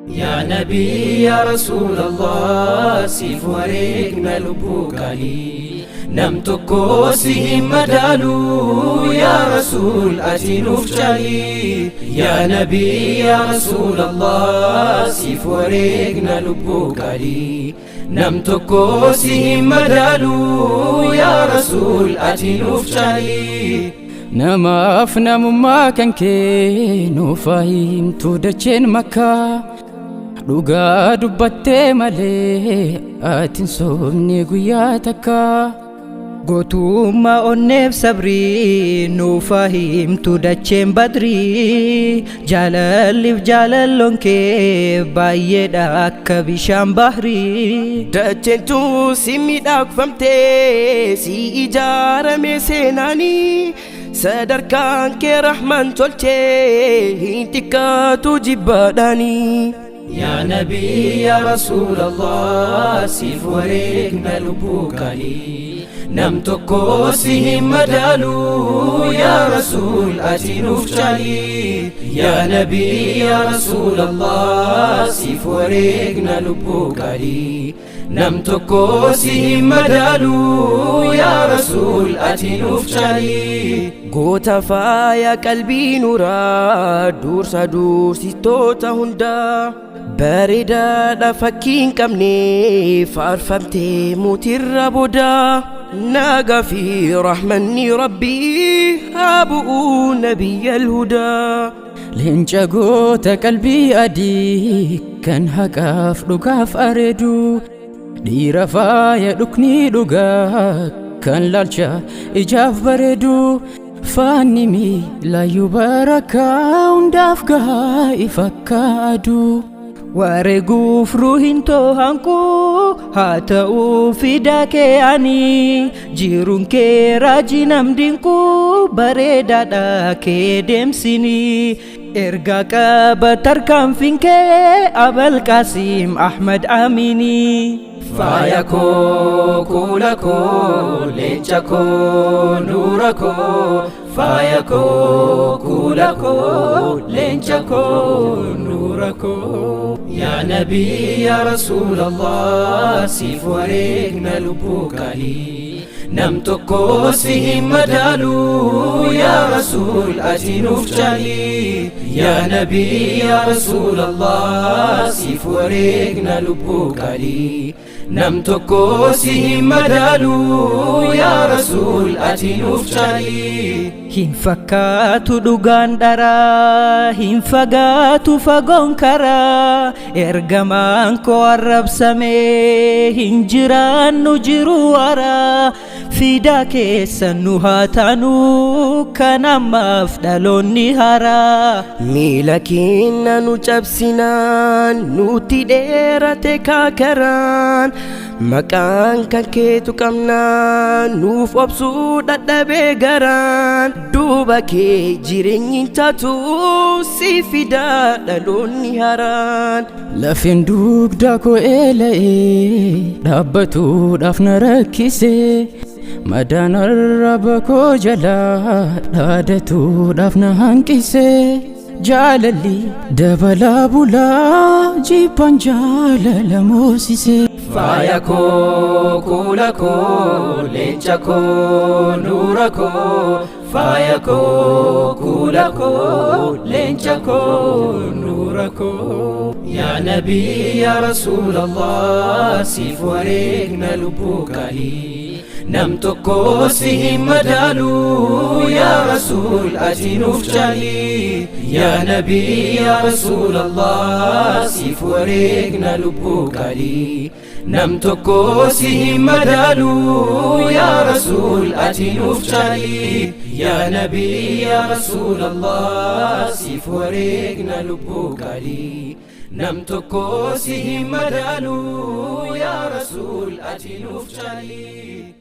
يا نبي يا رسول الله سيف وريقنا لبوكالي نمتكو سيهم مدالو يا رسول أتنوف جالي يا نبي يا رسول الله سيف وريقنا لبوكالي نمتكو سيهم مدالو يا رسول أتنوف جالي نماف نمما كان كينو فهمتو دچين مكة dhugaa dubbattee malee atin soomni guyyaa takka gootummaa onneef sabrii nuuf himtu dacheen badrii jaalalliif jaalalloon kee baay'eedha akka bishaan bahrii dacheen tun si miidhagfamtee si ijaarame seenaanii sadarkaan kee rahman tolchee hin xiqqaatu jibbaadhaanii يا نبي يا رسول الله سيف وريقنا لبوكالي نمتكو سيهم مدالو يا رسول أتنوف جالي يا نبي يا رسول الله سيف وريقنا لبوكالي نمتكو سيهم مدالو يا رسول أتنوف جالي goota faaya qalbii nuuraa dursa dursitoota hundaa bareedaadha fakkiin qabne faarfamtee mootirra boodaa nagaa fi rahmanni rabbii haa bu'uu nabiyyal hudaa leenca goota qalbii adii kan haqaaf dhugaaf areedu dhiira faaya dhukni dhugaa kan laalcha ijaaf bareedu faanni miilayyuu barakaa hundaaf gahaa ifakkaadu wareeguuf ruuhin toohanku haa ta'uu fidaa kee ani jiruun kee raajii namdinku bareedaadha kee deemsini ergaa qaba tarkaanfiin kee abal qaasim ahmad amini faaya koo kuula koo leenca koo nuura koo faaya koo kuula koo leenca koo nuura koo يا نبي يا رسول الله سيف وريقنا لبوكالي نمتكو سيهم مدالو يا رسول أتنوف جالي يا نبي يا رسول الله سيف وريقنا لبوكالي نمتكو سيهم مدالو يا رسول أتنوف جالي hin fakkaatu dhugaan dharaa hin fagaatu fagoon karaa ergamaan koo arrabsamee hin jiraannu jiru waraa fidaa keessa nu haa taanu kan ammaaf dhaloonni haraa miila keenya nu cabsinaan nuti dheerate kaakaraan maqaan kan keetu qabnaan nuuf obsuu dadhabee garaan duuba kee jireenyi taatu si fidaa dhaloonni haraan lafeen dugdaa koo eela'ee dhaabbatuudhaaf na rakkise madaan arraba koo jalaa dhaadatuudhaaf na hanqise jaalalli dabalaa bulaa jibbaan jaalala moosise faaya koo kuula koo leenca koo nuura koo faaya koo kuula koo leenca koo nuura koo يا نبي يا رسول الله سيف وريقنا لبوكالي نمتكو سيهم مدالو يا رسول أتنوف جالي يا نبي يا رسول الله سيف وريقنا لبوكالي نمتكو سيهم مدالو يا رسول أتنوف جالي يا نبي يا رسول الله سيف وريقنا لبوكالي نمتكو سيهم مدالو يا رسول أتنوف جالي